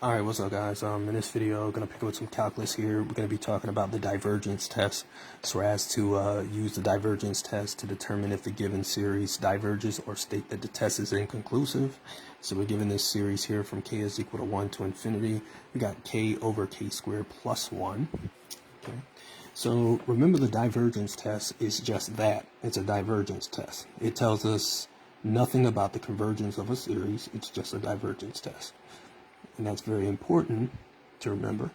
Alright, what's up guys? In this video, I'm going to pick up with some calculus here. We're going to be talking about the divergence test. So as to use the divergence test to determine if the given series diverges or state that the test is inconclusive. So we're given this series here from k is equal to 1 to infinity. We got k over k squared plus 1. Okay. So remember, the divergence test is just that. It's a divergence test. It tells us nothing about the convergence of a series. It's just a divergence test. And that's very important to remember.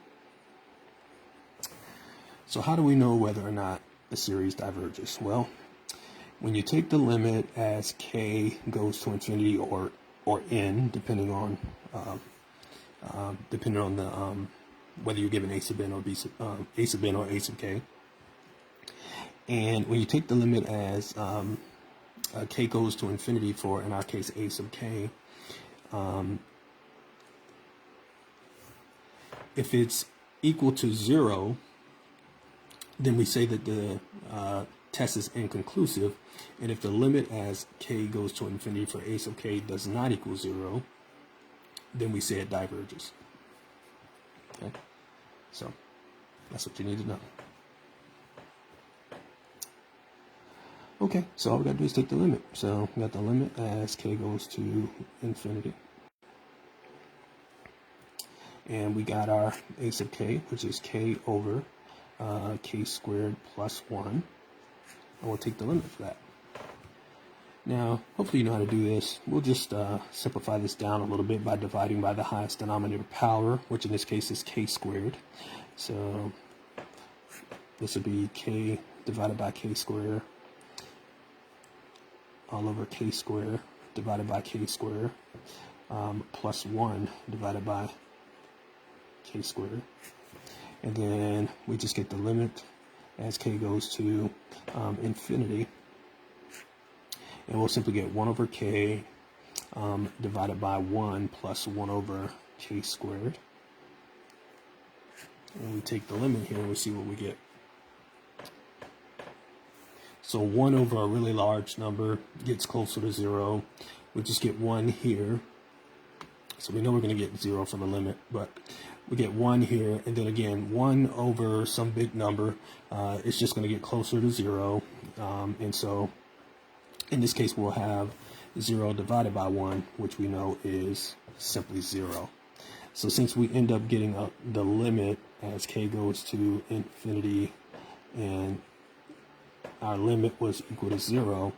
So how do we know whether or not the series diverges? Well, when you take the limit as k goes to infinity or n, depending on the whether you're given a sub n or a sub n or a sub k, and when you take the limit as k goes to infinity for, in our case, a sub k, if it's equal to 0, then we say that the test is inconclusive. And if the limit as k goes to infinity for a sub k does not equal 0, then we say it diverges. Okay, so that's what you need to know. Okay, so all we got to do is take the limit. So we got the limit as k goes to infinity. And we got our a sub k, which is k over k squared plus 1. And we'll take the limit for that. Now, hopefully you know how to do this. We'll just simplify this down a little bit by dividing by the highest denominator power, which in this case is k squared. So this would be k divided by k squared all over k squared divided by k squared plus 1 divided by k squared, and then we just get the limit as k goes to infinity, and we'll simply get 1 over k divided by 1 plus 1 over k squared, and we take the limit here and we see what we get. So 1 over a really large number gets closer to 0. We just get 1 here. So we know we're going to get 0 for the limit, but we get 1 here, and then again 1 over some big number is just going to get closer to 0, and so in this case we'll have 0 divided by 1, which we know is simply 0. So since we end up getting the limit as k goes to infinity and our limit was equal to 0,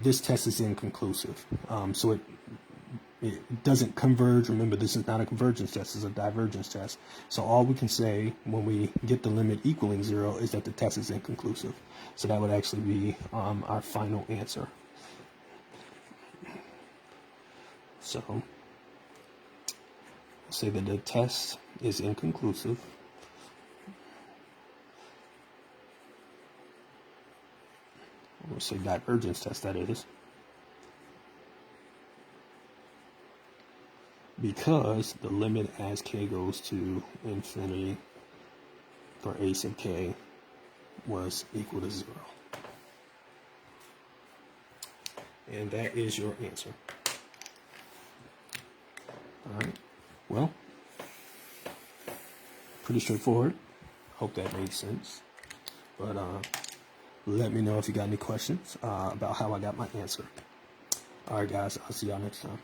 this test is inconclusive. So it doesn't converge. Remember, this is not a convergence test, it's a divergence test. So all we can say when we get the limit equaling 0 is that the test is inconclusive. So that would actually be our final answer. So we'll say that the test is inconclusive. We'll say divergence test, that is, because the limit as k goes to infinity for a sub k was equal to 0. And that is your answer. Alright, well, pretty straightforward. Hope that made sense. But let me know if you got any questions about how I got my answer. Alright guys, I'll see y'all next time.